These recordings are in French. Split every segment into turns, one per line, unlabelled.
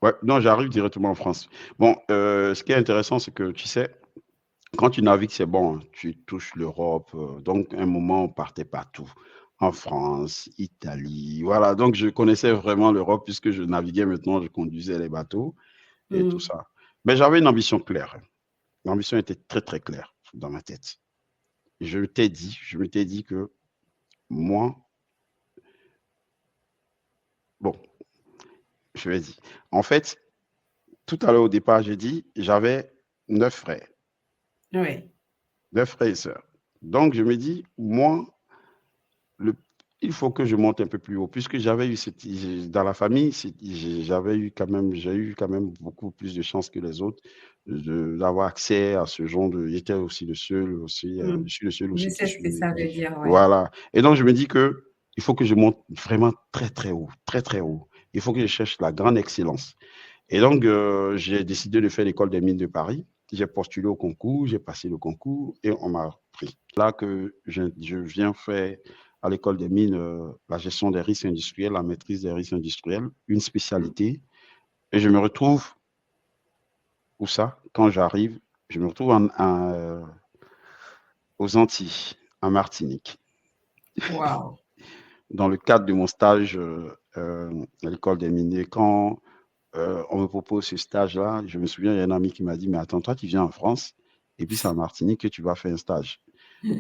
Ouais, non, j'arrive directement en France. Bon, ce qui est intéressant, c'est que, tu sais, quand tu navigues, c'est bon, hein, tu touches l'Europe. Donc, à un moment, on partait partout. En France, Italie, voilà. Donc, je connaissais vraiment l'Europe puisque je naviguais maintenant, je conduisais les bateaux et tout
Hmm.
ça. Mais j'avais une ambition claire. L'ambition était très, très claire dans ma tête. Je m'étais dit que moi, bon, je vais dire. En fait, tout à l'heure au départ, j'ai dit, j'avais 9 frères,
Ouais.
9 frères et sœurs. Donc, je me dis, moi, le, il faut que je monte un peu plus haut, puisque j'avais eu dans la famille, j'ai eu quand même beaucoup plus de chance que les autres d'avoir accès à ce genre de. J'étais aussi le seul aussi,
Hmm.
je suis le seul
Je
aussi qui
sais ce que
suis.
ça veut dire, ouais.
Voilà. Et donc, je me dis que il faut que je monte vraiment très, très haut, très, très haut. Il faut que je cherche la grande excellence. Et donc, j'ai décidé de faire l'école des mines de Paris. J'ai postulé au concours, j'ai passé le concours et on m'a pris. Là que je viens faire à l'école des mines la gestion des risques industriels, la maîtrise des risques industriels, une spécialité. Et je me retrouve, où ça? Quand j'arrive, je me retrouve aux Antilles, en Martinique,
Waouh.
dans le cadre de mon stage à l'école des mines. Et quand on me propose ce stage-là, je me souviens, il y a un ami qui m'a dit, mais attends, toi, tu viens en France, et puis c'est en Martinique que tu vas faire un stage.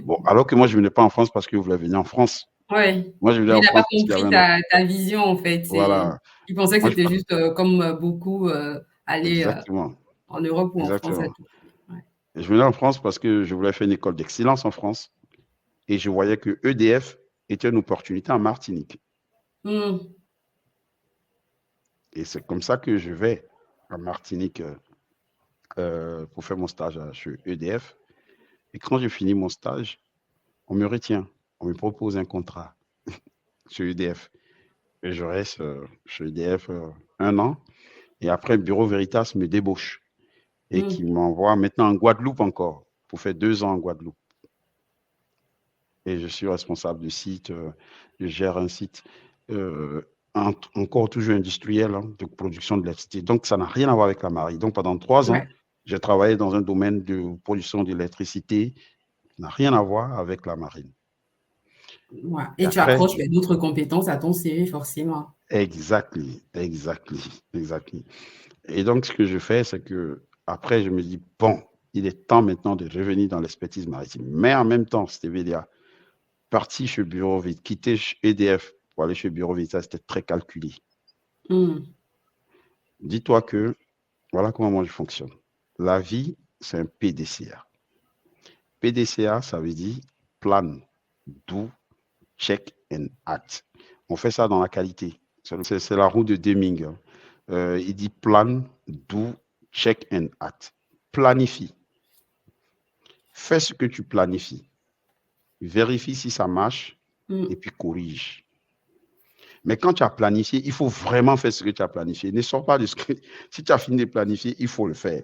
Bon, alors que moi, je ne venais pas en France parce que je voulais venir en France.
Ouais.
Moi, je venais
Lui,
en
il n'a pas
France parce qu'il y avait
compris
un autre.
ta vision, en fait.
Voilà.
Il pensait que
Moi, je
c'était
pas.
juste comme beaucoup aller
Exactement.
en Europe ou en France à
Exactement.
tout prix. Ouais.
Et je venais en France parce que je voulais faire une école d'excellence en France et je voyais que EDF était une opportunité en Martinique.
Hmm.
Et c'est comme ça que je vais en Martinique pour faire mon stage chez EDF. Et quand j'ai fini mon stage, on me retient. On me propose un contrat chez EDF. Et je reste chez EDF 1 an. Et après, Bureau Veritas me débauche et qui
Hmm.
m'envoie maintenant en Guadeloupe encore pour faire 2 ans en Guadeloupe. Et je suis responsable du site. Je gère un site euh, encore toujours industriel hein, de production d'électricité. Donc, ça n'a rien à voir avec la marine. Donc, pendant 3 ans,
Ouais.
j'ai travaillé dans un domaine de production d'électricité qui n'a rien à voir avec la marine.
Ouais.
Et
Et tu
après,
accroches d'autres compétences à ton CV, forcément.
exactly, exactly, exactly. Et donc, ce que je fais, c'est que après, je me dis, bon, il est temps maintenant de revenir dans l'expertise maritime. Mais en même temps, c'était VDA. Parti chez Bureau Vita, quitter EDF pour aller chez Bureau Vita, c'était très calculé.
Hmm.
Dis-toi que, voilà comment moi je fonctionne. La vie, c'est un PDCA. PDCA, ça veut dire plan, do, check and act. On fait ça dans la qualité. C'est la roue de Deming. Hein. Il dit plan, do, check and act. Planifie. Fais ce que tu planifies. Vérifie si ça marche et
Hmm.
puis corrige. Mais quand tu as planifié, il faut vraiment faire ce que tu as planifié. Ne sors pas de ce que. Si tu as fini de planifier, il faut le faire.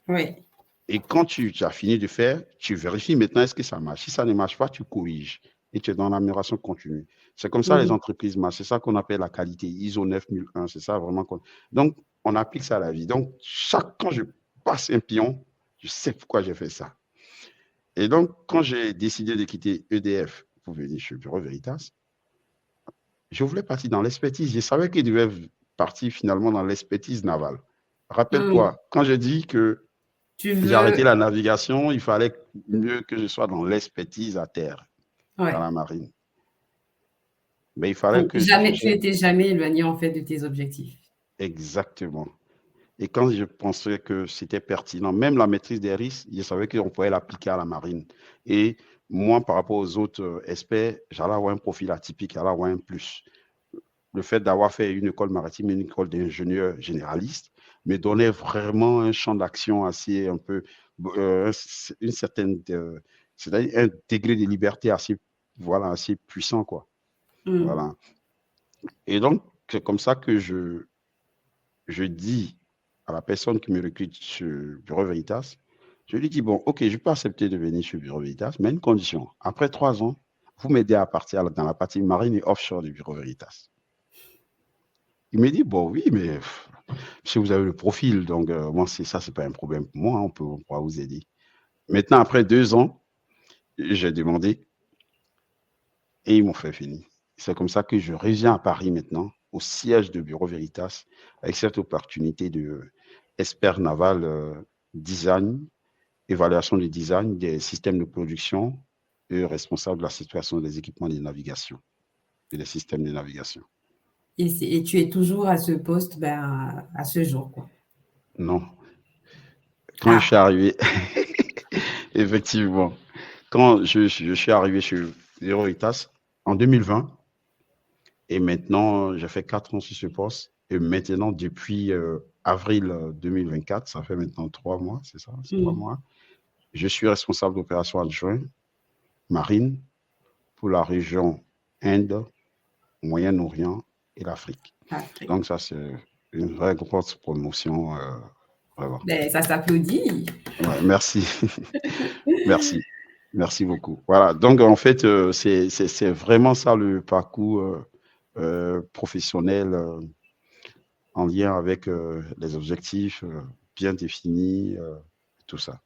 Ouais.
Et quand tu as fini de faire, tu vérifies maintenant est-ce que ça marche. Si ça ne marche pas, tu corriges. Et tu es dans l'amélioration continue. C'est comme ça les
Hmm.
entreprises marchent. C'est ça qu'on appelle la qualité. ISO 9001. C'est ça vraiment. Donc, on applique ça à la vie. Donc, quand je passe un pion, je sais pourquoi j'ai fait ça. Et donc, quand j'ai décidé de quitter EDF pour venir chez Bureau Veritas, je voulais partir dans l'expertise. Je savais qu'il devait partir finalement dans l'expertise navale.
Hmm.
Rappelle-toi, quand j'ai dit que
Tu
j'ai arrêté
veux.
la navigation, il fallait mieux que je sois dans l'expertise à terre, dans
Ouais.
la marine. Mais il fallait
Donc,
que je
jamais, tu
cherchais
n'étais jamais éloigné, en fait, de tes objectifs.
exactement. Et quand je pensais que c'était pertinent, même la maîtrise des risques, je savais qu'on pouvait l'appliquer à la marine. Et moi, par rapport aux autres experts, j'allais avoir un profil atypique, j'allais avoir un plus. Le fait d'avoir fait une école maritime, une école d'ingénieur généraliste, me donnait vraiment un champ d'action assez un peu, une certaine, c'est-à-dire un degré de liberté assez, voilà, assez puissant, quoi.
Hmm.
Voilà. Et donc, c'est comme ça que je dis à la personne qui me recrute sur Bureau Veritas, je lui dis, bon, ok, je peux accepter de venir sur Bureau Veritas, mais une condition. Après 3 ans, vous m'aidez à partir dans la partie marine et offshore du Bureau Veritas. Il me dit, bon, oui, mais si vous avez le profil, donc moi, c'est pas un problème pour moi, on pourra vous aider. Maintenant, après 2 ans, j'ai demandé et ils m'ont fait finir. C'est comme ça que je reviens à Paris maintenant, au siège de Bureau Veritas, avec cette opportunité de expert naval design, évaluation du design des systèmes de production et responsable de la situation des équipements de navigation et des systèmes de navigation.
Et tu es toujours à ce poste à ce jour, quoi.
Non. Quand je suis arrivé, effectivement, quand je suis arrivé chez Bureau Veritas en 2020, et maintenant, j'ai fait 4 ans sur ce poste. Et maintenant, depuis avril 2024, ça fait maintenant 3 mois, c'est ça, c'est 3 mois, je suis responsable d'opération adjoint marine pour la région Inde, Moyen-Orient et l'Afrique. Donc, ça, c'est une vraie grosse promotion. Vraiment.
Ben, ça s'applaudit.
Ouais, merci. Merci. Merci beaucoup. Voilà. Donc, en fait, c'est vraiment ça le parcours professionnel en lien avec les objectifs bien définis, tout ça.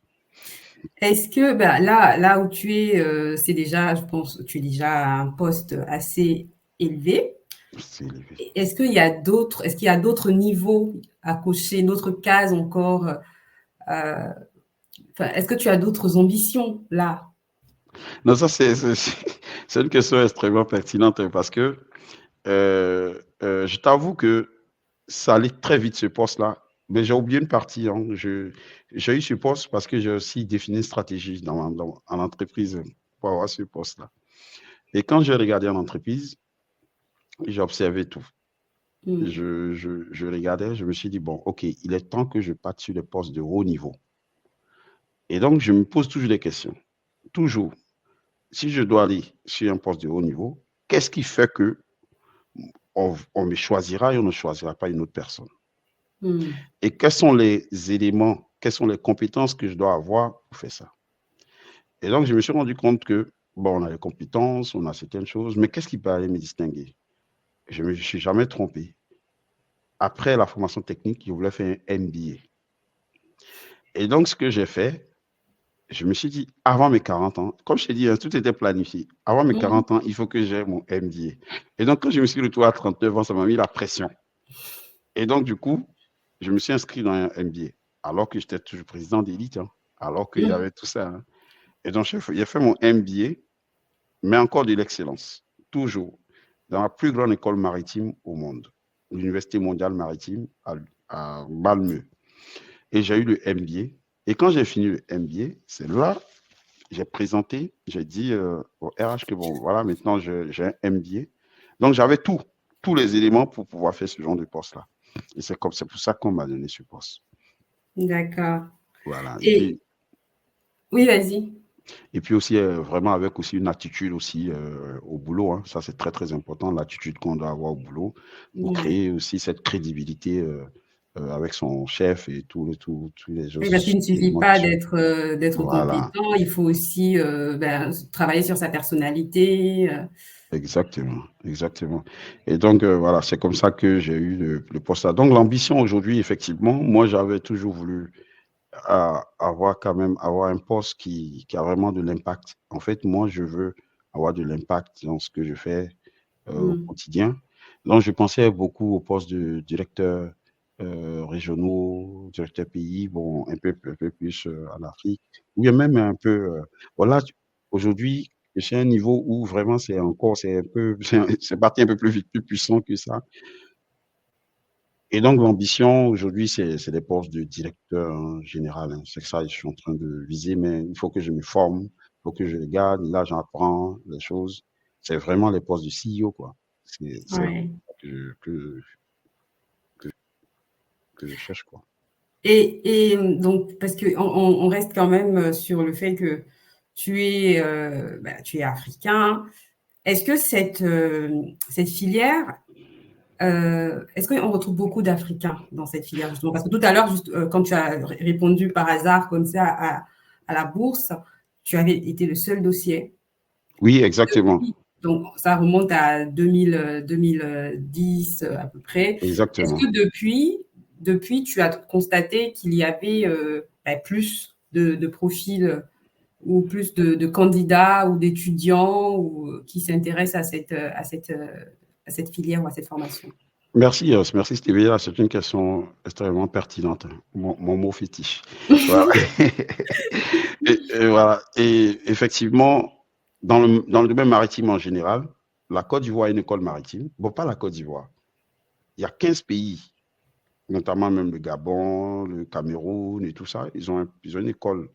Est-ce que là où tu es, c'est déjà, je pense, tu es déjà à un poste assez élevé.
C'est élevé.
Est-ce qu'il y a d'autres niveaux à cocher, d'autres cases encore est-ce que tu as d'autres ambitions là?
Non, ça c'est une question extrêmement pertinente parce que je t'avoue que ça allait très vite ce poste-là. Mais j'ai oublié une partie. Hein. J'ai eu ce poste parce que j'ai aussi défini une stratégie en entreprise pour avoir ce poste-là. Et quand j'ai regardé en entreprise, j'ai observé tout. Je regardais, je me suis dit, bon, OK, il est temps que je parte sur les postes de haut niveau. Et donc, je me pose toujours des questions. Toujours. Si je dois aller sur un poste de haut niveau, qu'est-ce qui fait que on me choisira et on ne choisira pas une autre personne? Et quels sont les éléments, quelles sont les compétences que je dois avoir pour faire ça? Et donc, je me suis rendu compte que, bon, on a les compétences, on a certaines choses, mais qu'est-ce qui peut aller me distinguer? Je ne me suis jamais trompé. Après la formation technique, je voulais faire un MBA. Et donc, ce que j'ai fait, je me suis dit, avant mes 40 ans, comme je t'ai dit, tout était planifié. Avant mes 40 ans, il faut que j'aie mon MBA. Et donc, quand je me suis retrouvé à 39 ans, ça m'a mis la pression. Et donc, du coup, je me suis inscrit dans un MBA, alors que j'étais toujours président d'élite, hein, alors qu'il y avait tout ça. Hein. Et donc, j'ai fait mon MBA, mais encore de l'excellence, toujours, dans la plus grande école maritime au monde, l'Université mondiale maritime à Malmö. Et j'ai eu le MBA. Et quand j'ai fini le MBA, c'est là j'ai présenté, j'ai dit au RH que bon, voilà, maintenant j'ai un MBA. Donc j'avais tous les éléments pour pouvoir faire ce genre de poste-là. Et c'est pour ça qu'on m'a donné ce poste.
D'accord.
Voilà.
Oui, vas-y.
Et puis aussi, vraiment avec aussi une attitude aussi au boulot. Hein. Ça, c'est très, très important, l'attitude qu'on doit avoir au boulot pour créer aussi cette crédibilité avec son chef et tous les autres.
Oui, parce qu'il ne suffit pas d'être
voilà.
compétent, il faut aussi travailler sur sa personnalité.
Exactement, exactement. Et donc, voilà, c'est comme ça que j'ai eu le poste-là. Donc, l'ambition aujourd'hui, effectivement, moi, j'avais toujours voulu avoir un poste qui a vraiment de l'impact. En fait, moi, je veux avoir de l'impact dans ce que je fais au quotidien. Donc, je pensais beaucoup au poste de directeur régionaux, directeur pays, bon, un peu plus en Afrique, ou bien même un peu, voilà, aujourd'hui, je suis à un niveau où vraiment c'est un peu, c'est parti un peu plus vite, plus puissant que ça. Et donc, l'ambition aujourd'hui, c'est des postes de directeur général. Hein. C'est ça que je suis en train de viser, mais il faut que je me forme, il faut que je regarde. Là, j'apprends les choses. C'est vraiment les postes de CEO, quoi. C'est
Ouais.
que je cherche, quoi.
Et donc, parce qu'on reste quand même sur le fait que tu es africain. Est-ce que cette filière, est-ce qu'on retrouve beaucoup d'Africains dans cette filière, justement? Parce que tout à l'heure, quand tu as répondu par hasard comme ça à la bourse, tu avais été le seul dossier.
Oui, exactement.
Donc, ça remonte à 2010 à peu près. Est-ce
Exactement.
que depuis, tu as constaté qu'il y avait plus de profils ou plus de candidats ou d'étudiants ou, qui s'intéressent à cette filière ou à cette formation?
Merci Stevie. C'est une question extrêmement pertinente. Mon mot fétiche. Voilà. Et voilà. Et effectivement, dans le domaine maritime en général, la Côte d'Ivoire est une école maritime. Bon, pas la Côte d'Ivoire. Il y a 15 pays, notamment même le Gabon, le Cameroun et tout ça. Ils ont une école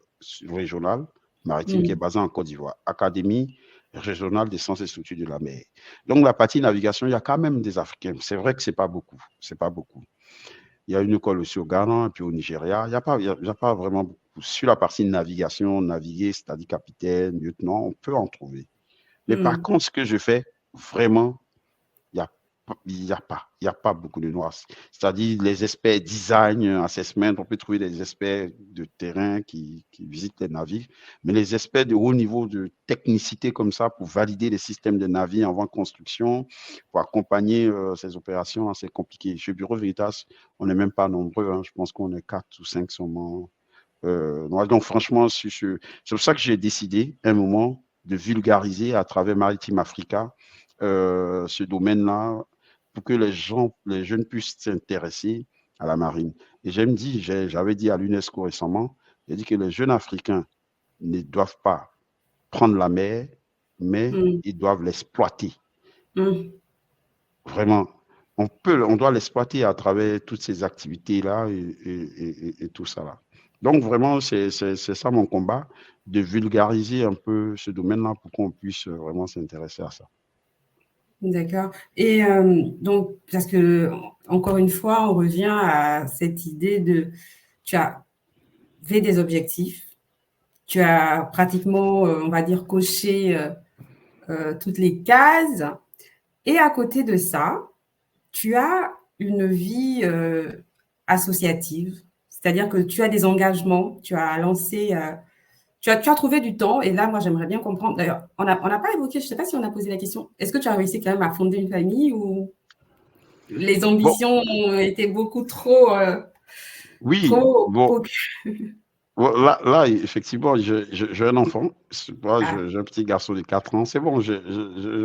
régionale maritime qui est
Mm.
basée en Côte d'Ivoire. Académie régionale des sciences et structures de la mer. Donc, la partie navigation, il y a quand même des Africains. C'est vrai que c'est pas beaucoup. C'est pas beaucoup. Il y a une école aussi au Ghana, puis au Nigeria. Il y a pas vraiment beaucoup. Sur la partie navigation, naviguer, c'est-à-dire capitaine, lieutenant, on peut en trouver. Mais par
Mm.
contre, ce que je fais, vraiment, il y a il y a pas beaucoup de noirs. C'est-à-dire les experts design, assessment, on peut trouver des experts de terrain qui visitent les navires, mais les experts de haut niveau de technicité comme ça pour valider les systèmes de navires avant construction, pour accompagner ces opérations, c'est compliqué. Chez Bureau Veritas, on n'est même pas nombreux, hein. Je pense qu'on est 4 ou 5 seulement. Donc franchement, c'est pour ça que j'ai décidé un moment de vulgariser à travers Maritime Africa ce domaine-là pour que les jeunes puissent s'intéresser à la marine. Et j'avais dit à l'UNESCO récemment, j'ai dit que les jeunes Africains ne doivent pas prendre la mer, mais
Mm.
ils doivent l'exploiter.
Mm.
Vraiment, on doit l'exploiter à travers toutes ces activités-là et tout ça là. Donc vraiment, c'est ça mon combat, de vulgariser un peu ce domaine-là pour qu'on puisse vraiment s'intéresser à ça.
D'accord. Et donc, parce que, encore une fois, on revient à cette idée de, tu as fait des objectifs, tu as pratiquement, on va dire, coché toutes les cases, et à côté de ça, tu as une vie associative, c'est-à-dire que tu as des engagements, tu as lancé, tu as trouvé du temps, et là, moi, j'aimerais bien comprendre. D'ailleurs, on n'a pas évoqué, je ne sais pas si on a posé la question, est-ce que tu as réussi quand même à fonder une famille ou les
Bon,
ambitions ont été beaucoup trop,
oui,
trop
bon,
focus?
bon, là, effectivement, j'ai un enfant. Moi,
Ah,
j'ai un petit garçon de 4 ans. C'est bon, j'ai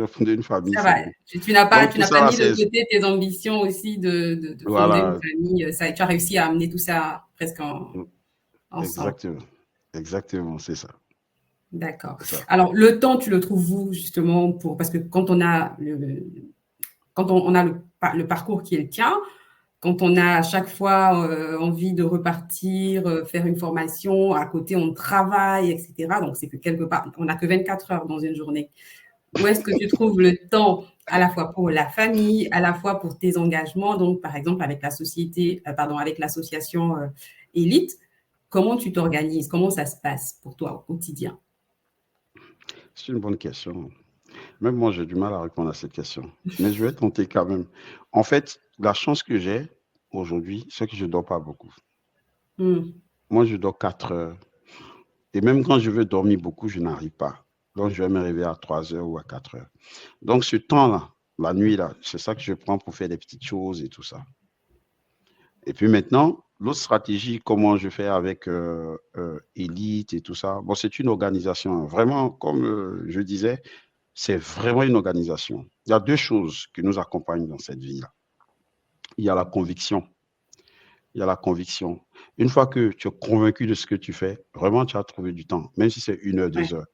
fondé une famille,
ça
c'est
va.
bon.
Tu n'as pas,
Donc,
tu
tout
n'as
ça
pas
là,
mis de
c'est,
côté tes ambitions aussi de fonder une
voilà,
famille. Ça, tu as réussi à amener tout ça presque ensemble.
exactement, exactement, c'est ça,
D'accord.
c'est ça.
Alors, le temps, tu le trouves où, justement, pour, parce que quand on a on a le parcours qui est le tien, quand on a à chaque fois envie de repartir, faire une formation, à côté on travaille, etc. Donc c'est que quelque part, on n'a que 24 heures dans une journée. Où est-ce que tu trouves le temps à la fois pour la famille, à la fois pour tes engagements, donc par exemple avec la société, pardon, avec l'association Élite, comment tu t'organises? Comment ça se passe pour toi au quotidien?
C'est une bonne question. Même moi, j'ai du mal à répondre à cette question. Mais je vais tenter quand même. En fait, la chance que j'ai aujourd'hui, c'est que je dors pas beaucoup.
Hmm.
Moi, je dors 4 heures. Et même quand je veux dormir beaucoup, je n'arrive pas. Donc, je vais me réveiller à 3 heures ou à 4 heures. Donc, ce temps-là, la nuit, là, c'est ça que je prends pour faire des petites choses et tout ça. Et puis maintenant, l'autre stratégie, comment je fais avec Elite et tout ça, bon, c'est une organisation. Hein. Vraiment, comme je disais, c'est vraiment une organisation. Il y a deux choses qui nous accompagnent dans cette vie-là. Il y a la conviction. Il y a la conviction. Une fois que tu es convaincu de ce que tu fais, vraiment, tu as trouvé du temps, même si c'est 1 heure,
Ouais.
2 heures.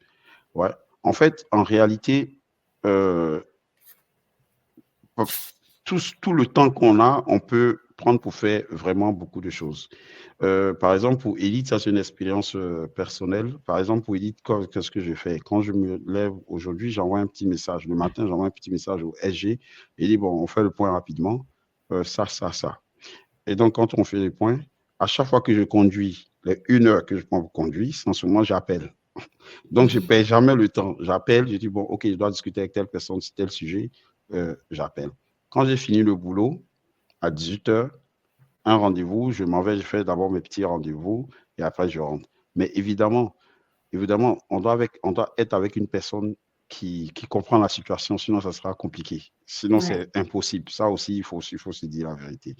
Ouais. En fait, en réalité, euh, tout le temps qu'on a, on peut prendre pour faire vraiment beaucoup de choses. Par exemple, pour Elite, ça c'est une expérience personnelle. Par exemple, pour Elite, qu'est-ce que je fais? Quand je me lève aujourd'hui, j'envoie un petit message. Le matin, j'envoie un petit message au SG et dit, bon, on fait le point rapidement. Ça. Et donc, quand on fait les points, à chaque fois que je conduis, les 1 heure que je prends pour conduire, sans ce moment, j'appelle. Donc, je ne perds jamais le temps. J'appelle, je dis, bon, OK, je dois discuter avec telle personne sur tel sujet, j'appelle. Quand j'ai fini le boulot, à 18 heures, un rendez-vous, je m'en vais, je fais d'abord mes petits rendez-vous et après je rentre. Mais évidemment, on doit être avec une personne qui comprend la situation, sinon ça sera compliqué. Sinon,
Ouais.
c'est impossible. Ça aussi, il faut se dire la vérité.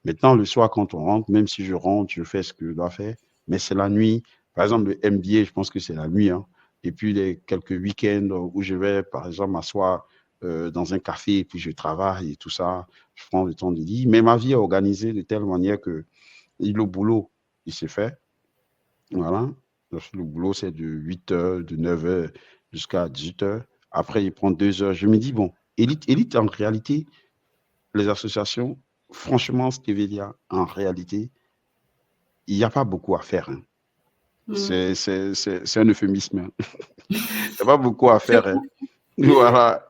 Maintenant, le soir, quand on rentre, même si je rentre, je fais ce que je dois faire, mais c'est la nuit. Par exemple, le MBA, je pense que c'est la nuit, hein. Et puis, les quelques week-ends où je vais, par exemple, m'asseoir dans un café et puis je travaille et tout ça, je prends le temps de lire. Mais ma vie est organisée de telle manière que le boulot, il se fait. Voilà. Le boulot, c'est de 8 heures, de 9 heures jusqu'à 18 heures. Après, il prend 2 heures. Je me dis, bon, élite, en réalité, les associations, franchement, ce que je veux dire, en réalité, il n'y a pas beaucoup à faire, hein.
Mm.
C'est un euphémisme, hein. Il n'y a pas beaucoup à
Je
faire, hein. Voilà.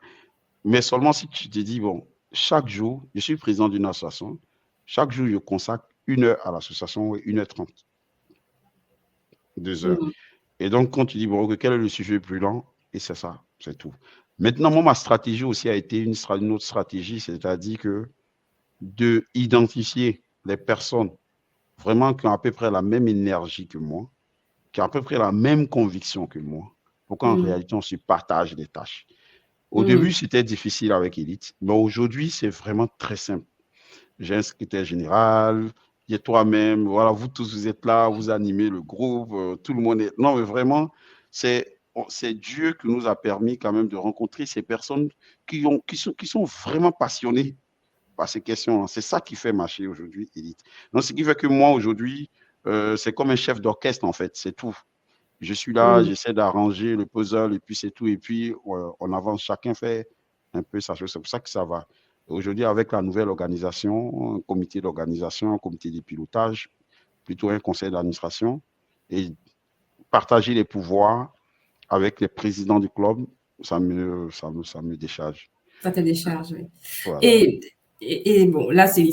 Mais seulement si tu te dis, bon, chaque jour, je suis président d'une association, chaque jour, je consacre 1 heure à l'association et 1h30, 2 heures.
mm.
Et donc, quand tu dis, bon, ok, quel est le sujet plus lent? Et c'est ça, c'est tout. Maintenant, moi, ma stratégie aussi a été une autre stratégie, c'est-à-dire que de identifier les personnes vraiment qui ont à peu près la même énergie que moi, qui ont à peu près la même conviction que moi, pour qu'en
Mm.
réalité, on se partage les tâches. Au début,
Mm.
c'était difficile avec Elite, mais aujourd'hui, c'est vraiment très simple. J'ai un secrétaire général, il y a toi-même, voilà, vous tous, vous êtes là, vous animez le groupe, tout le monde est... Non, mais vraiment, c'est Dieu qui nous a permis quand même de rencontrer ces personnes qui sont vraiment passionnées par ces questions. C'est ça qui fait marcher aujourd'hui Elite. Donc, ce qui fait que moi, aujourd'hui, c'est comme un chef d'orchestre, en fait, c'est tout. Je suis là,
Mm.
j'essaie d'arranger le puzzle et puis c'est tout. Et puis, on avance, chacun fait un peu sa chose. C'est pour ça que ça va. Aujourd'hui, avec la nouvelle organisation, un comité d'organisation, un comité de pilotage, plutôt un conseil d'administration, et partager les pouvoirs avec les présidents du club, ça me décharge.
Ça te décharge, oui.
Voilà.
Et, et bon, là, c'est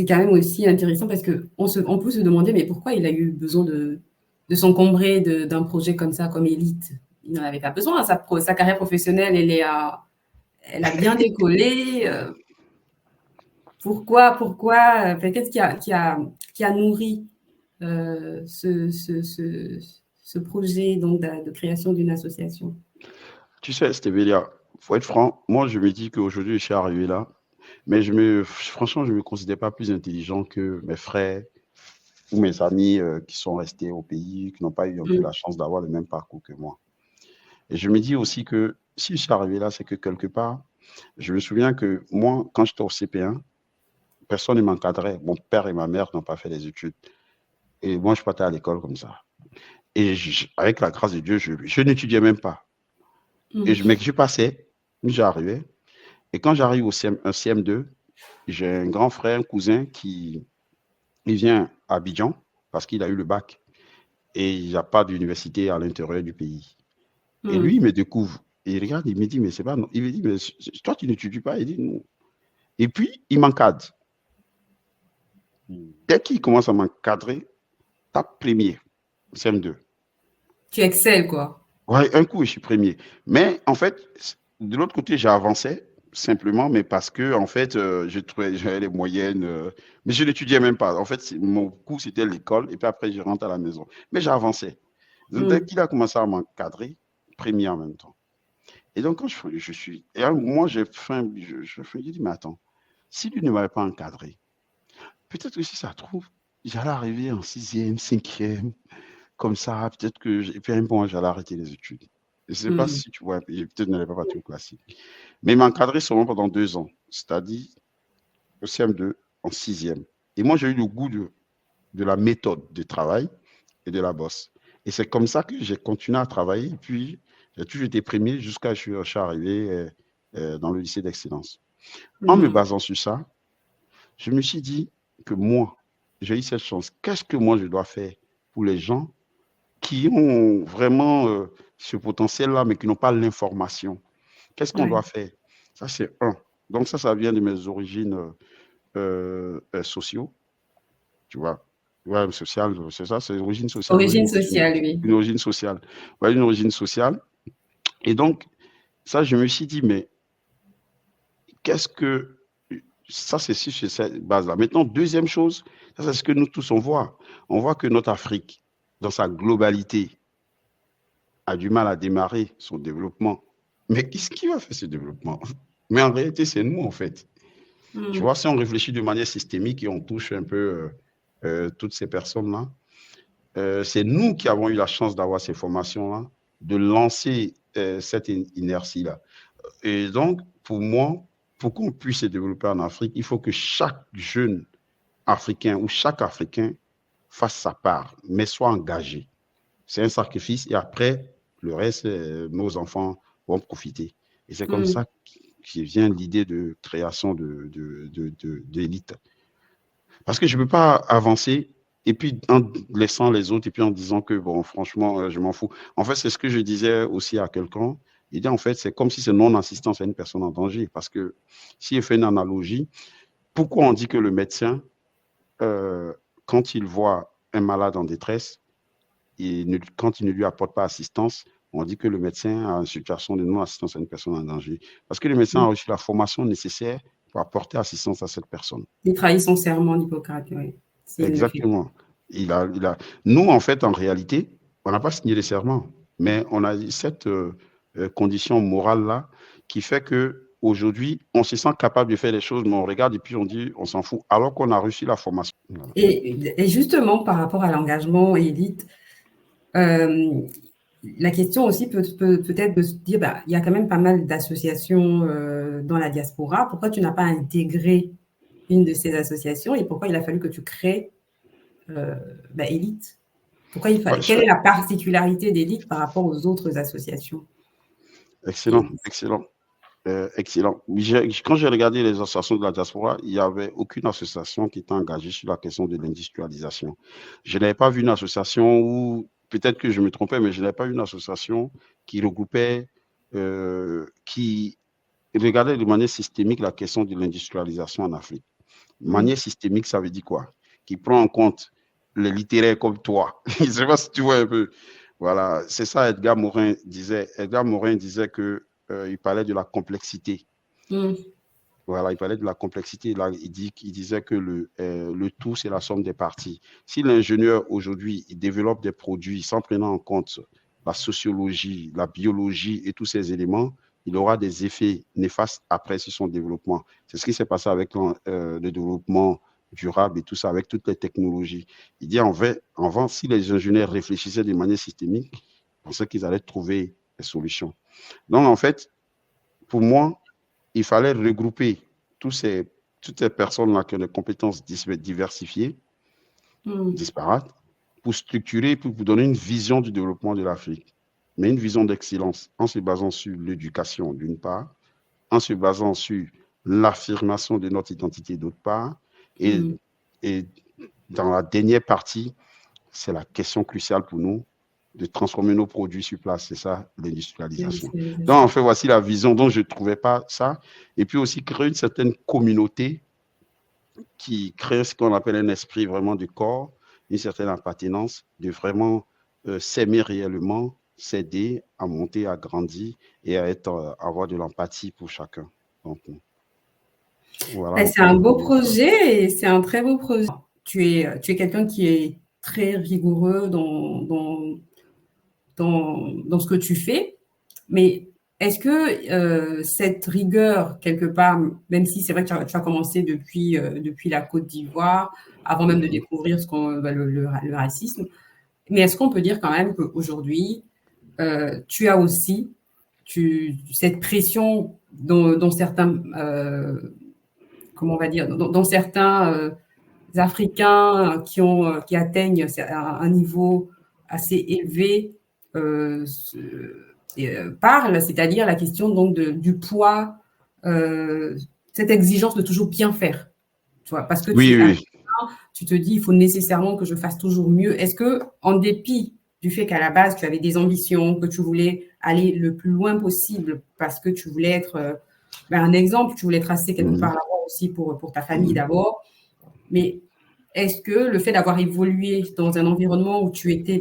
quand même aussi intéressant parce on peut se demander, mais pourquoi il a eu besoin de s'encombrer d'un projet comme ça, comme Elite? Il n'en avait pas besoin. Sa carrière professionnelle, elle a bien décollé. Pourquoi, qu'est-ce qui a nourri ce projet donc, de création d'une association?
Tu sais, Stéphania, faut être franc, moi je me dis qu'aujourd'hui je suis arrivé là, mais franchement, je ne me considère pas plus intelligent que mes frères ou mes amis qui sont restés au pays, qui n'ont pas eu un peu
Mm.
la chance d'avoir le même parcours que moi. Et je me dis aussi que si je suis arrivé là, c'est que quelque part, je me souviens que moi, quand j'étais au CP1, personne ne m'encadrait. Mon père et ma mère n'ont pas fait des études. Et moi, je partais à l'école comme ça. Et avec la grâce de Dieu, je n'étudiais même pas. Mais
Mm.
je passais, j'arrivais. Et quand j'arrive au CM2, j'ai un grand frère, un cousin il vient à Abidjan parce qu'il a eu le bac. Et il n'y a pas d'université à l'intérieur du pays. Et lui,
Mm.
il me découvre. Et il regarde, il me dit, mais c'est pas non. Il me dit, mais toi, tu n'étudies pas? Il dit, non. Et puis, il m'encadre. Dès qu'il commence à m'encadrer, tape premier, CM2.
Tu excelles, quoi.
Ouais, un coup, je suis premier. Mais en fait, de l'autre côté, j'ai avancé simplement, mais parce que, en fait, j'avais les moyennes, mais je n'étudiais même pas. En fait, mon cours, c'était l'école, et puis après, je rentre à la maison. Mais j'ai avancé. Donc, dès
Mm.
qu'il a commencé à m'encadrer, premier en même temps. Et donc, quand je suis. Et à un moment, j'ai faim, j'ai dit, mais attends, si lui ne m'avait pas encadré, peut-être que si ça trouve, j'allais arriver en sixième, cinquième, comme ça, peut-être que. Et puis à un moment, j'allais arrêter les études. Je ne sais pas
Mm.
si tu vois, peut-être n'allais pas partir au classique. Mais il m'a encadré seulement pendant 2 ans, c'est-à-dire au CM2, en sixième. Et moi, j'ai eu le goût de la méthode de travail et de la bosse. Et c'est comme ça que j'ai continué à travailler. Et puis, j'ai toujours été premier jusqu'à ce que je suis arrivé dans le lycée d'excellence. En me
Mm.
basant sur ça, je me suis dit que moi, j'ai eu cette chance. Qu'est-ce que moi, je dois faire pour les gens qui ont vraiment ce potentiel-là, mais qui n'ont pas l'information? Qu'est-ce qu'on
Ouais.
doit faire? Ça, c'est un. Donc, ça vient de mes origines sociaux, tu vois. Ouais, sociale, c'est ça, c'est origine sociale ou
Origine sociale, oui.
une origine sociale. Ouais, une origine sociale. Et donc, ça, je me suis dit, mais qu'est-ce que. Ça, c'est sur cette base-là. Maintenant, deuxième chose, ça, c'est ce que nous tous on voit. On voit que notre Afrique, dans sa globalité, a du mal à démarrer son développement. Mais qui va faire ce développement? Mais en réalité, c'est nous, en fait. Tu vois, si on réfléchit de manière systémique et on touche un peu toutes ces personnes-là, c'est nous qui avons eu la chance d'avoir ces formations-là, de lancer cette inertie-là. Et donc, pour moi, pour qu'on puisse se développer en Afrique, il faut que chaque jeune Africain ou chaque Africain fasse sa part, mais soit engagé. C'est un sacrifice et après, le reste, nos enfants vont profiter. Et c'est comme ça que vient l'idée de création d'élite. Parce que je ne peux pas avancer et puis en laissant les autres et puis en disant que, bon, franchement, je m'en fous. En fait, c'est ce que je disais aussi à quelqu'un. Il dit, en fait, c'est comme si c'est non-assistance à une personne en danger. Parce que si je fais une analogie, pourquoi on dit que le médecin, quand il voit un malade en détresse, quand il ne lui apporte pas assistance, on dit que le médecin a une situation de non-assistance à une personne en danger. Parce que le médecin a reçu la formation nécessaire pour apporter assistance à cette personne.
Il trahit son serment d'Hippocrate, oui.
Exactement. Nous, en fait, en réalité, on n'a pas signé les serments, mais on a cette condition morale-là qui fait que aujourd'hui, on se sent capable de faire les choses, mais on regarde et puis on dit, on s'en fout, alors qu'on a reçu la formation.
Voilà. Et justement, par rapport à l'engagement élite, la question aussi peut être de se dire, bah, il y a quand même pas mal d'associations dans la diaspora. Pourquoi tu n'as pas intégré une de ces associations et pourquoi il a fallu que tu crées Élite? Pourquoi il fallait? Quelle est la particularité d'Élite par rapport aux autres associations?
Excellent, excellent. Excellent. Quand j'ai regardé les associations de la diaspora, il n'y avait aucune association qui était engagée sur la question de l'industrialisation. Je n'avais pas vu une association où, peut-être que je me trompais, mais je n'avais pas vu une association qui regroupait, qui regardait de manière systémique la question de l'industrialisation en Afrique. De manière systémique, ça veut dire quoi? Qui prend en compte les littéraires comme toi. Je ne sais pas si tu vois un peu. Voilà, c'est ça Edgar Morin disait. Edgar Morin disait que il parlait de la complexité. Voilà, il parlait de la complexité. Là, il disait que le tout, c'est la somme des parties. Si l'ingénieur, aujourd'hui, il développe des produits sans prendre en compte la sociologie, la biologie et tous ces éléments, il aura des effets néfastes après sur son développement. C'est ce qui s'est passé avec le développement durable et tout ça, avec toutes les technologies. Il dit, en fait, si les ingénieurs réfléchissaient de manière systémique, je pensais qu'ils allaient trouver des solutions. Donc, en fait, pour moi, il fallait regrouper toutes ces personnes-là qui ont des compétences diversifiées, disparates, pour structurer, pour vous donner une vision du développement de l'Afrique, mais une vision d'excellence en se basant sur l'éducation d'une part, en se basant sur l'affirmation de notre identité d'autre part, et dans la dernière partie, c'est la question cruciale pour nous, de transformer nos produits sur place, c'est ça, l'industrialisation. Donc, en fait, voici la vision dont je ne trouvais pas ça. Et puis aussi, créer une certaine communauté qui crée ce qu'on appelle un esprit vraiment de corps, une certaine appartenance, de vraiment s'aimer réellement, s'aider à monter, à grandir et à avoir de l'empathie pour chacun. Donc,
voilà. C'est un beau projet et c'est un très beau projet. Tu es quelqu'un qui est très rigoureux dans ce que tu fais, mais est-ce que cette rigueur, quelque part, même si c'est vrai que tu as commencé depuis la Côte d'Ivoire, avant même de découvrir le racisme, mais est-ce qu'on peut dire quand même qu'aujourd'hui, tu as aussi cette pression dans certains, comment on va dire, dans certains Africains qui atteignent un niveau assez élevé parle, c'est-à-dire la question donc du poids, cette exigence de toujours bien faire, tu vois, parce que tu te dis il faut nécessairement que je fasse toujours mieux. Est-ce que, en dépit du fait qu'à la base tu avais des ambitions, que tu voulais aller le plus loin possible parce que tu voulais être un exemple, tu voulais tracer quelque part là-bas aussi pour ta famille d'abord, mais est-ce que le fait d'avoir évolué dans un environnement où tu étais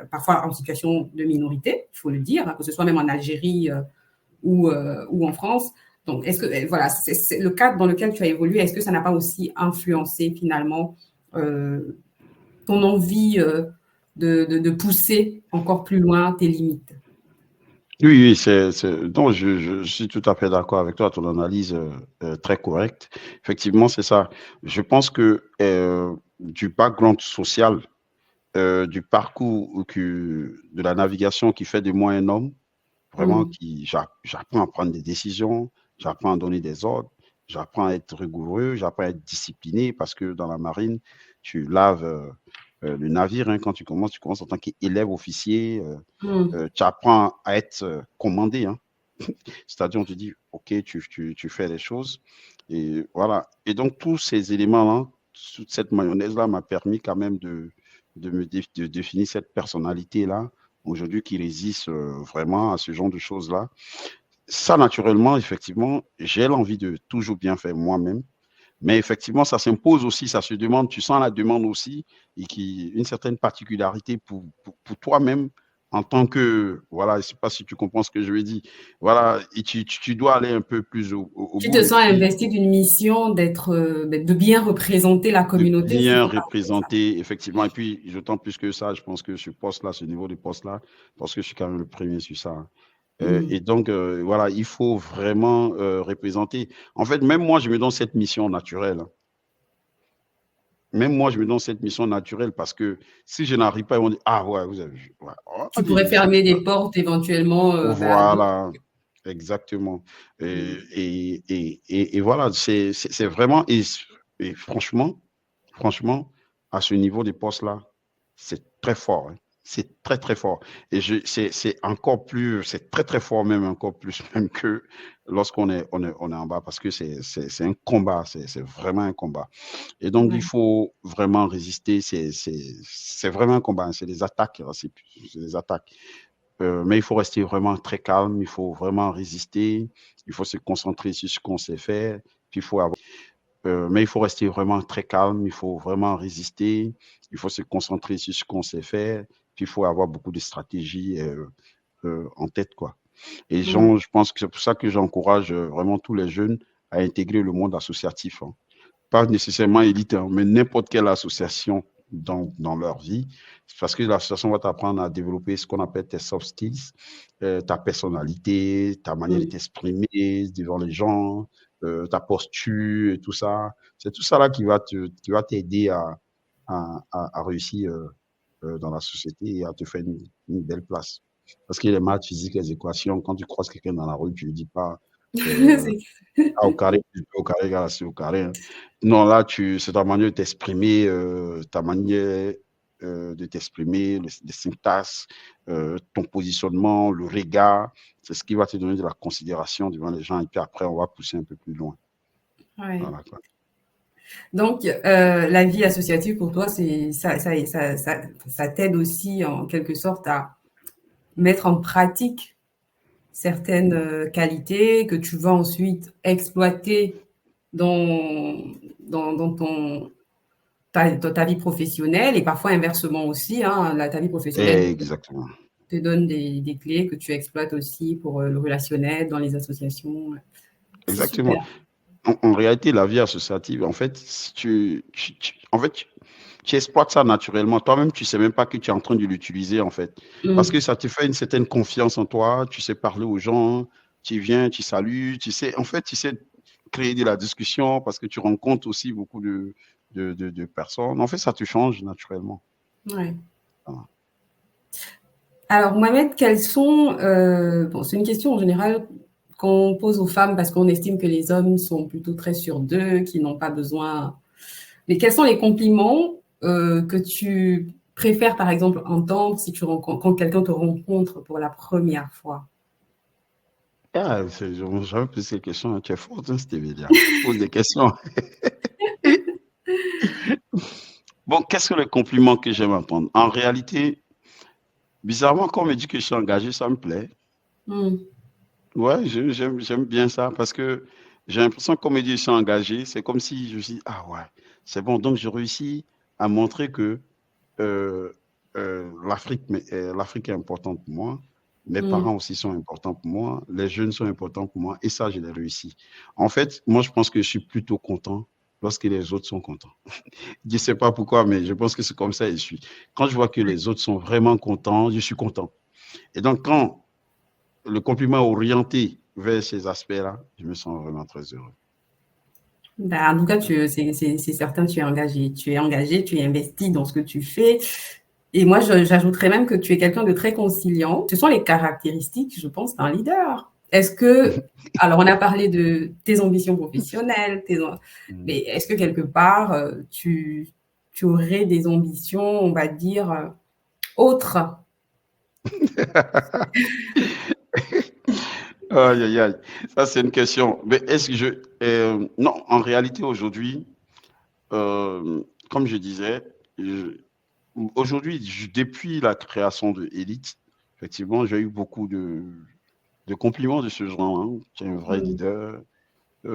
parfois en situation de minorité, il faut le dire, hein, que ce soit même en Algérie ou en France, donc est-ce que voilà, c'est le cadre dans lequel tu as évolué, est-ce que ça n'a pas aussi influencé finalement ton envie de pousser encore plus loin tes limites?
Oui, oui, non, je suis tout à fait d'accord avec toi, ton analyse très correcte. Effectivement, c'est ça. Je pense que du background social, du parcours de la navigation qui fait de moi un homme, vraiment,
Mm.
j'apprends à prendre des décisions, j'apprends à donner des ordres, j'apprends à être rigoureux, j'apprends à être discipliné parce que dans la marine, tu laves le navire. Hein, quand tu commences en tant qu'élève officier.
Mm.
Tu apprends à être commandé. Hein. C'est-à-dire, on te dit, OK, tu fais les choses. Et voilà. Et donc, tous ces éléments-là, toute cette mayonnaise-là m'a permis quand même de définir cette personnalité-là, aujourd'hui, qui résiste vraiment à ce genre de choses-là. Ça, naturellement, effectivement, j'ai l'envie de toujours bien faire moi-même. Mais effectivement, ça s'impose aussi, ça se demande, tu sens la demande aussi, et qui une certaine particularité pour toi-même en tant que, voilà, je ne sais pas si tu comprends ce que je veux dire, voilà, et tu dois aller un peu plus au
Tu
bout
te
des
sens
filles,
investi d'une mission de bien représenter la
de
communauté, si
bien
j'ai pas compris ça.
représenter, effectivement, et puis, d'autant plus que ça, je pense que ce poste-là, ce niveau de poste-là, parce que je suis quand même le premier sur ça. Hein.
Mm.
Et donc, voilà, il faut vraiment représenter. En fait, même moi, je me donne cette mission naturelle. Hein. Même moi, je me donne cette mission naturelle parce que si je n'arrive pas, ils vont dire, ah ouais, vous avez vu. Ouais. Oh,
Tu pourrais fermer des portes éventuellement à d'autres.
voilà, exactement.
Mm.
Et voilà, c'est vraiment, et franchement, à ce niveau des postes-là, c'est très fort. Hein. C'est très, très fort. Et c'est encore plus, c'est très, très fort même, encore plus même que lorsqu'on on est en bas parce que c'est un combat, c'est vraiment un combat. Et donc, il
Ouais.
faut vraiment résister. C'est vraiment un combat. Hein. C'est des attaques. Hein. C'est des attaques. Mais il faut rester vraiment très calme. Il faut vraiment résister. Il faut se concentrer sur ce qu'on sait faire. Puis il faut avoir, mais il faut rester vraiment très calme. Il faut vraiment résister. Il faut se concentrer sur ce qu'on sait faire. Puis il faut avoir beaucoup de stratégies en tête, quoi. Et
Mm.
je pense que c'est pour ça que j'encourage vraiment tous les jeunes à intégrer le monde associatif. Hein. Pas nécessairement élite, hein, mais n'importe quelle association dans leur vie, parce que l'association va t'apprendre à développer ce qu'on appelle tes soft skills, ta personnalité, ta manière de
Mm.
t'exprimer devant les gens, ta posture et tout ça. C'est tout ça là qui va t'aider à réussir dans la société et à te faire une belle place. Parce que les maths physiques, les équations, quand tu croises quelqu'un dans la rue, tu ne lui dis pas euh, A au carré plus B au carré égale à C au carré. Hein. Non, là, c'est ta manière de t'exprimer, ta manière de t'exprimer, le syntaxe, ton positionnement, le regard. C'est ce qui va te donner de la considération devant les gens. Et puis après, on va pousser un peu plus loin.
Ouais.
Voilà, quoi.
Donc, la vie associative pour toi, ça t'aide aussi en quelque sorte à mettre en pratique certaines qualités que tu vas ensuite exploiter dans, dans dans ta vie professionnelle et parfois inversement aussi. Hein, ta vie professionnelle
Exactement.
te donne des clés que tu exploites aussi pour le relationnel dans les associations. C'est
Exactement.
super.
En réalité, la vie associative, en fait, si en fait, tu exploites ça naturellement. Toi-même, tu ne sais même pas que tu es en train de l'utiliser, en fait. Parce que
Mm.
ça te fait une certaine confiance en toi. Tu sais parler aux gens. Tu viens, tu salues. En fait, tu sais créer de la discussion parce que tu rencontres aussi beaucoup de personnes. En fait, ça te change naturellement.
Ouais.
Voilà.
Alors, Mohamed, quels sont, bon, c'est une question en général qu'on pose aux femmes parce qu'on estime que les hommes sont plutôt très sur d'eux, qui n'ont pas besoin. Mais quels sont les compliments que tu préfères, par exemple, entendre si tu rencontres, quand quelqu'un te rencontre pour la première fois?
Ah, j'avais posé ces questions. Tu es forte, hein, Stéphania. Tu poses des questions. Bon, qu'est-ce que le compliment que j'aime entendre? En réalité, bizarrement, quand on me dit que je suis engagé, ça me plaît.
Mm.
Ouais, j'aime bien ça parce que j'ai l'impression qu'on me dit que je suis engagé. C'est comme si je me dis, ah ouais, c'est bon. Donc, je réussis à montrer que euh, l'Afrique est importante pour moi. Mes
Mm.
parents aussi sont importants pour moi. Les jeunes sont importants pour moi. Et ça, je l'ai réussi. En fait, moi, je pense que je suis plutôt content lorsque les autres sont contents. Je ne sais pas pourquoi, mais je pense que c'est comme ça et je suis. Quand je vois que les autres sont vraiment contents, je suis content. Et donc, quand le compliment orienté vers ces aspects-là, je me sens vraiment très heureux.
Ben, en tout cas, c'est certain, tu es engagé. Tu es engagé, tu es investi dans ce que tu fais. Et moi, j'ajouterais même que tu es quelqu'un de très conciliant. Ce sont les caractéristiques, je pense, d'un leader. Est-ce que, alors on a parlé de tes ambitions professionnelles, mais est-ce que quelque part, tu aurais des ambitions, on va dire, autres?
Aïe, aïe, aïe. Ça, c'est une question. Mais est-ce que non, en réalité, aujourd'hui, comme je disais, aujourd'hui, depuis la création de Elite, effectivement, j'ai eu beaucoup de compliments de ce genre, hein. Tu es un vrai
Mm.
leader.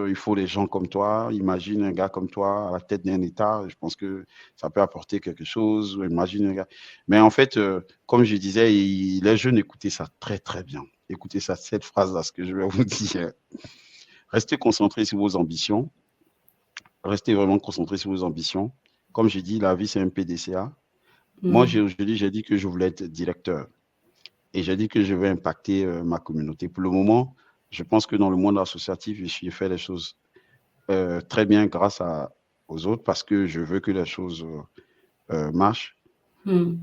Il faut des gens comme toi. Imagine un gars comme toi à la tête d'un État. Je pense que ça peut apporter quelque chose. Imagine un gars. Mais en fait, comme je disais, les jeunes écoutaient ça très, très bien. Écoutez ça, cette phrase-là, ce que je vais vous dire. Restez concentrés sur vos ambitions. Restez vraiment concentrés sur vos ambitions. Comme j'ai dit, la vie, c'est un PDCA. Moi,
Mm.
j'ai dit que je voulais être directeur. Et j'ai dit que je vais impacter ma communauté. Pour le moment, je pense que dans le monde associatif, je suis fait les choses très bien grâce aux autres parce que je veux que les choses marchent.
Mm.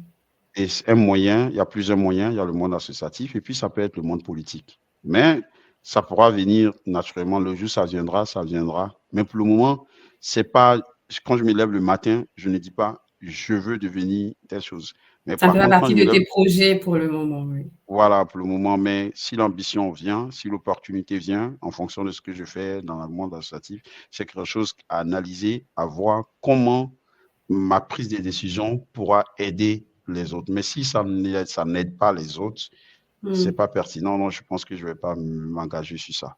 Et c'est un moyen, il y a plusieurs moyens, il y a le monde associatif et puis ça peut être le monde politique. Mais ça pourra venir naturellement, le jour ça viendra, ça viendra. Mais pour le moment, c'est pas, quand je me lève le matin, je ne dis pas je veux devenir telle chose. Mais
Ça
par
fait pas
contre, quand
partie
je
de
me lève,
tes projets pour le moment, oui.
voilà, pour le moment, mais si l'ambition vient, si l'opportunité vient, en fonction de ce que je fais dans le monde associatif, c'est quelque chose à analyser, à voir comment ma prise de décision pourra aider les autres. Mais si ça n'aide pas les autres, c'est
Mm.
pas pertinent. Non, je pense que je vais pas m'engager sur ça.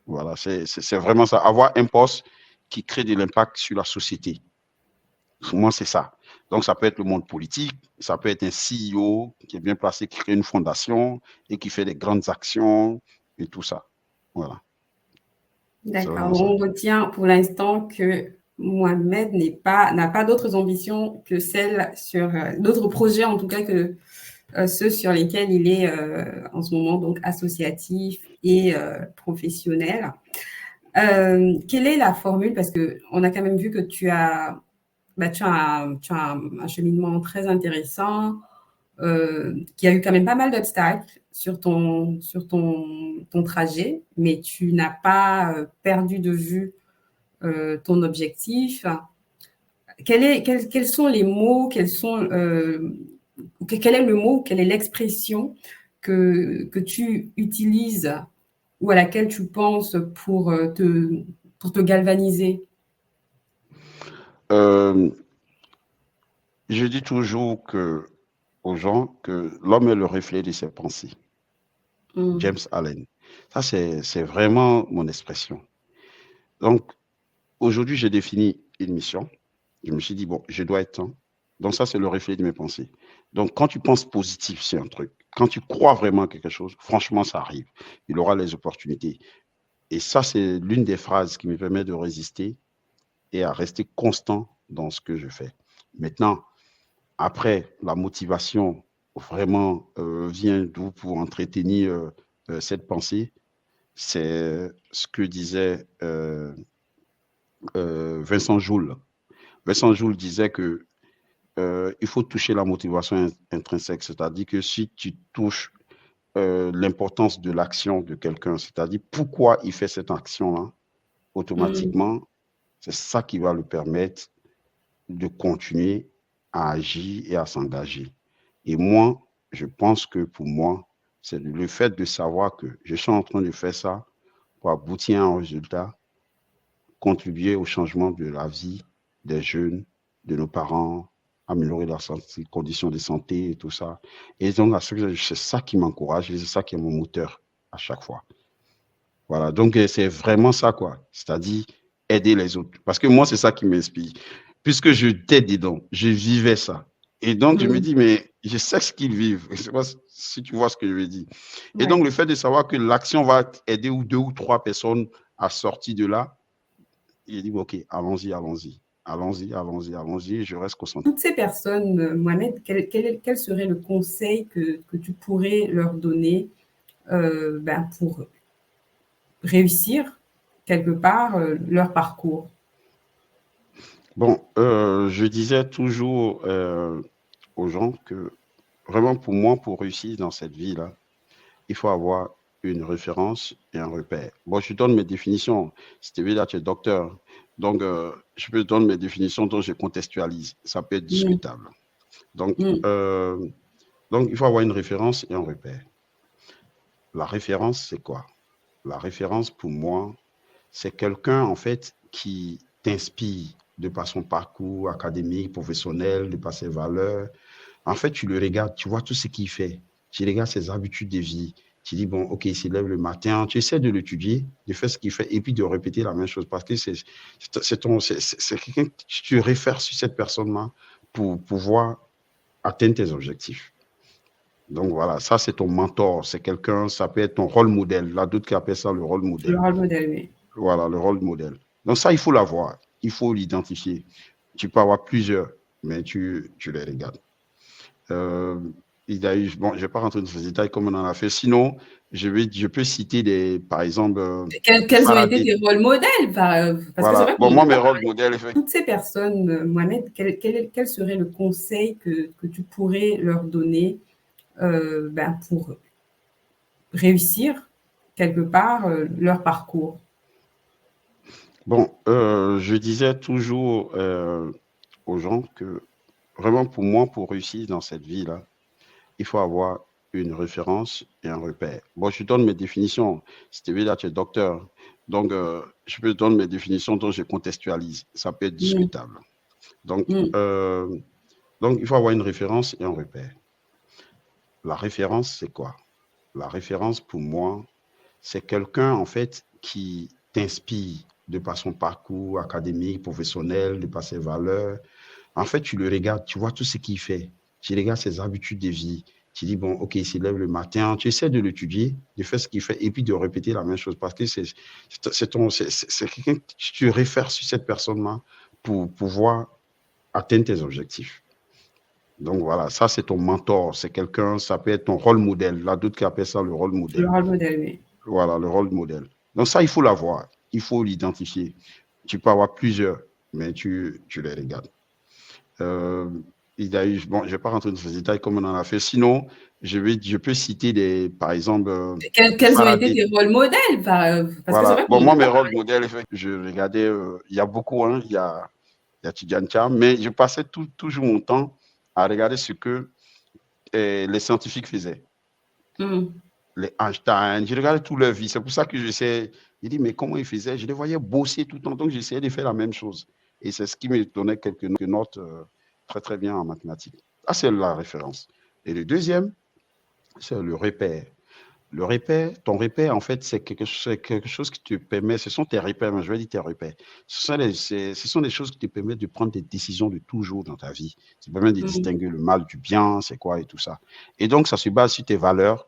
Voilà, c'est vraiment ça. Avoir un poste qui crée de l'impact sur la société. Pour moi, c'est ça. Donc, ça peut être le monde politique, ça peut être un CEO qui est bien placé, qui crée une fondation et qui fait des grandes actions et tout ça. Voilà, c'est
D'accord.
vraiment
Bon,
ça.
on retient pour l'instant que Mohamed n'a pas d'autres ambitions que celles sur d'autres projets, en tout cas que ceux sur lesquels il est en ce moment, donc associatif et professionnel. Quelle est la formule? Parce qu'on a quand même vu que tu as un cheminement très intéressant, qui a eu quand même pas mal d'obstacles sur ton trajet, mais tu n'as pas perdu de vue ton objectif. Quels sont les mots, quel est le mot, quelle est l'expression que tu utilises ou à laquelle tu penses pour te galvaniser?
Euh, je dis toujours aux gens que l'homme est le reflet de ses pensées.
Mm.
James Allen. Ça, c'est vraiment mon expression. Donc, aujourd'hui, j'ai défini une mission. Je me suis dit, bon, je dois être temps. Donc, ça, c'est le reflet de mes pensées. Donc, quand tu penses positif, c'est un truc. Quand tu crois vraiment à quelque chose, franchement, ça arrive. Il aura les opportunités. Et ça, c'est l'une des phrases qui me permet de résister et à rester constant dans ce que je fais. Maintenant, après, la motivation vraiment vient d'où pour entretenir cette pensée. C'est ce que disait Vincent Joule. Vincent Joule disait que il faut toucher la motivation intrinsèque, c'est-à-dire que si tu touches l'importance de l'action de quelqu'un, c'est-à-dire pourquoi il fait cette action-là,
Mm.
automatiquement, c'est ça qui va le permettre de continuer à agir et à s'engager. Et moi, je pense que pour moi, c'est le fait de savoir que je suis en train de faire ça pour aboutir à un résultat, contribuer au changement de la vie des jeunes, de nos parents, améliorer leurs conditions de santé et tout ça. Et donc, c'est ça qui m'encourage et c'est ça qui est mon moteur à chaque fois. Voilà, donc c'est vraiment ça, quoi. C'est-à-dire aider les autres. Parce que moi, c'est ça qui m'inspire. Puisque je t'aide dedans, je vivais ça. Et donc, je me
Mm.
dis, mais je sais ce qu'ils vivent. Je sais pas si tu vois ce que je veux dire. Et
Ouais.
donc, le fait de savoir que l'action va aider ou deux ou trois personnes à sortir de là, il dit, OK, allons-y, allons-y. Allons-y, allons-y, allons-y. Je reste concentré.
Toutes ces personnes, Mohamed, quel serait le conseil que tu pourrais leur donner pour réussir quelque part leur parcours?
Bon, je disais toujours aux gens que vraiment pour moi, pour réussir dans cette vie-là, il faut avoir une référence et un repère. Bon, je donne mes définitions. Si tu veux, là, tu es docteur. Donc, je peux donner mes définitions dont je contextualise. Ça peut être
Mmh.
discutable. Donc,
Mmh.
il faut avoir une référence et un repère. La référence, c'est quoi? La référence, pour moi, c'est quelqu'un, en fait, qui t'inspire de par son parcours académique, professionnel, de par ses valeurs. En fait, tu le regardes, tu vois tout ce qu'il fait. Tu regardes ses habitudes de vie. Tu dis, bon, OK, il se lève le matin. Tu essaies de l'étudier, de faire ce qu'il fait et puis de répéter la même chose parce que c'est quelqu'un que tu réfères sur cette personne-là pour pouvoir atteindre tes objectifs. Donc voilà, ça c'est ton mentor, c'est quelqu'un, ça peut être ton rôle modèle. Là, d'autres qui appellent ça le rôle
Le
modèle.
rôle modèle, oui.
Voilà, le rôle modèle. Donc ça, il faut l'avoir, il faut l'identifier. Tu peux avoir plusieurs, mais tu les regardes. Euh, bon, je ne vais pas rentrer dans ces détails comme on en a fait. Sinon, je peux citer par exemple,
Quels ont été
Faraday.
tes rôles modèles? Parce que c'est
Voilà.
vrai
Bon,
qu'on
moi,
n'a
mes
pas
rôles
parlé
modèles,
de toutes ces personnes, Mohamed. Quel serait le conseil que tu pourrais leur donner pour réussir quelque part leur parcours?
bon, je disais toujours aux gens que vraiment pour moi, pour réussir dans cette vie-là, il faut avoir une référence et un repère. Bon, je donne mes définitions. Si tu veux, là, tu es docteur. Donc, je peux donner mes définitions dont je contextualise. Ça peut être
Mmh.
discutable. Donc,
Mmh.
il faut avoir une référence et un repère. La référence, c'est quoi? La référence, pour moi, c'est quelqu'un, en fait, qui t'inspire de par son parcours académique, professionnel, de par ses valeurs. En fait, tu le regardes, tu vois tout ce qu'il fait. Tu regardes ses habitudes de vie. Tu dis, bon, OK, il se lève le matin. Tu essaies de l'étudier, de faire ce qu'il fait et puis de répéter la même chose parce que c'est quelqu'un que tu réfères sur cette personne-là pour pouvoir atteindre tes objectifs. Donc voilà, ça c'est ton mentor, c'est quelqu'un, ça peut être ton rôle modèle. Là, d'autres qui appellent ça le rôle
Le
modèle.
rôle modèle, oui.
Voilà, le rôle modèle. Donc ça, il faut l'avoir, il faut l'identifier. Tu peux avoir plusieurs, mais tu les regardes. Euh, bon, je ne vais pas rentrer dans ces détails comme on en a fait. Sinon, je peux citer par exemple,
Quels ont été
Faraday.
tes rôles modèles? Parce que c'est
Voilà.
vrai qu'on
Bon, moi,
n'a
mes
pas
rôles
parlé.
modèles, je regardais, il y a beaucoup, hein, il y a Tidjane Thiam, mais je passais toujours mon temps à regarder ce que les scientifiques faisaient.
Mmh.
Les Einstein, je regardais toute leur vie. C'est pour ça que j'essaie. Je dis, mais comment ils faisaient? Je les voyais bosser tout le temps, donc j'essayais de faire la même chose. Et c'est ce qui me donnait quelques notes très, très bien en mathématiques. Ça, c'est la référence. Et le deuxième, c'est le repère. Le repère, ton repère, en fait, c'est quelque chose qui te permet, ce sont tes repères, mais je vais dire tes repères. Ce sont des choses qui te permettent de prendre des décisions de toujours dans ta vie. Ça te permet de
Mmh.
distinguer le mal du bien, c'est quoi et tout ça. Et donc, ça se base sur tes valeurs,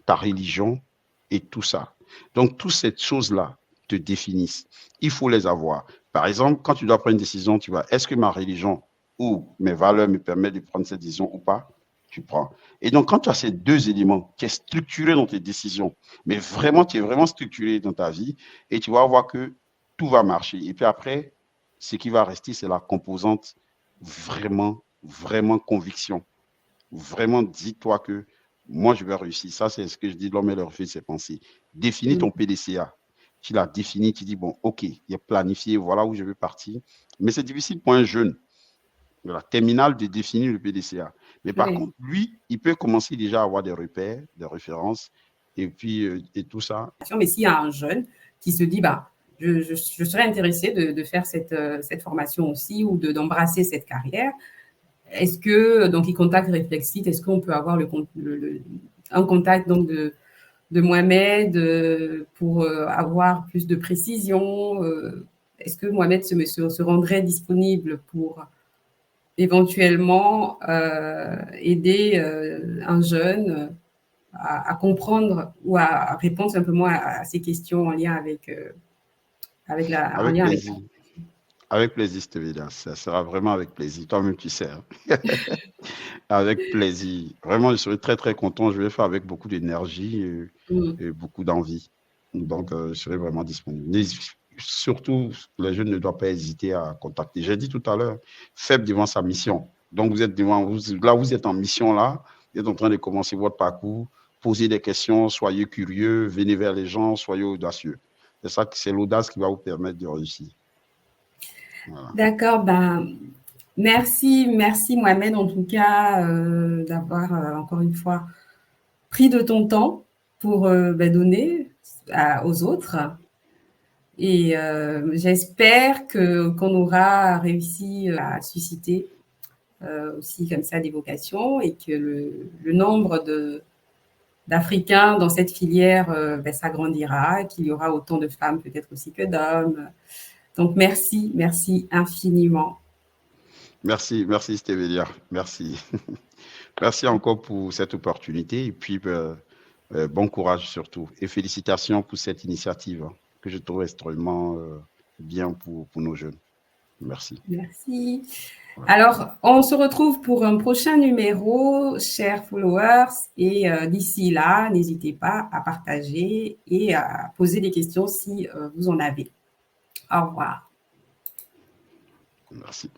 ta religion et tout ça. Donc, toutes ces choses-là te définissent. Il faut les avoir. Par exemple, quand tu dois prendre une décision, tu vas, est-ce que ma religion ou mes valeurs me permettent de prendre cette décision ou pas? Tu prends. Et donc, quand tu as ces deux éléments, tu es structuré dans tes décisions, mais vraiment, tu es vraiment structuré dans ta vie et tu vas voir que tout va marcher. Et puis après, ce qui va rester, c'est la composante vraiment, vraiment conviction. Vraiment, dis-toi que moi, je vais réussir. Ça, c'est ce que je dis, l'homme et leur fait ses pensées. Définis ton
Mmh.
PDCA. Tu l'as défini, tu dis, bon, OK, il est planifié, voilà où je veux partir. Mais c'est difficile pour un jeune de la terminale de définir le PDCA. Mais par
Oui.
contre, lui, il peut commencer déjà à avoir des repères, des références, et puis, et tout ça.
Mais s'il y a un jeune qui se dit, bah, je serais intéressé de faire cette formation aussi ou d'embrasser cette carrière, est-ce que, donc il contacte Réflexit, est-ce qu'on peut avoir un contact donc de Mohamed pour avoir plus de précision? Est-ce que Mohamed se rendrait disponible pour éventuellement aider un jeune à comprendre ou à répondre simplement à ces questions en lien avec, en
Avec
lien avec
plaisir. Avec plaisir, Stéphanie. Ça sera vraiment avec plaisir. Toi-même, tu sais. Hein. Avec plaisir. Vraiment, je serai très, très content. Je vais faire avec beaucoup d'énergie et beaucoup d'envie. Donc, je serai vraiment disponible. Surtout, les jeunes ne doivent pas hésiter à contacter. J'ai dit tout à l'heure, faible devant sa mission. Donc, vous êtes devant, là, vous êtes en mission, là. Vous êtes en train de commencer votre parcours. Posez des questions, soyez curieux, venez vers les gens, soyez audacieux. C'est ça, c'est l'audace qui va vous permettre de réussir. Voilà.
D'accord, ben, merci Mohamed en tout cas d'avoir encore une fois pris de ton temps pour donner aux autres. Et j'espère qu'on aura réussi à susciter aussi comme ça des vocations et que le nombre d'Africains dans cette filière s'agrandira, qu'il y aura autant de femmes peut-être aussi que d'hommes. Donc merci infiniment.
Merci Stéphanie. Merci. Merci encore pour cette opportunité et puis bon courage surtout. Et félicitations pour cette initiative que je trouve extrêmement bien pour nos jeunes. Merci.
Merci. Alors, on se retrouve pour un prochain numéro, chers followers. Et d'ici là, n'hésitez pas à partager et à poser des questions si vous en avez. Au revoir.
Merci.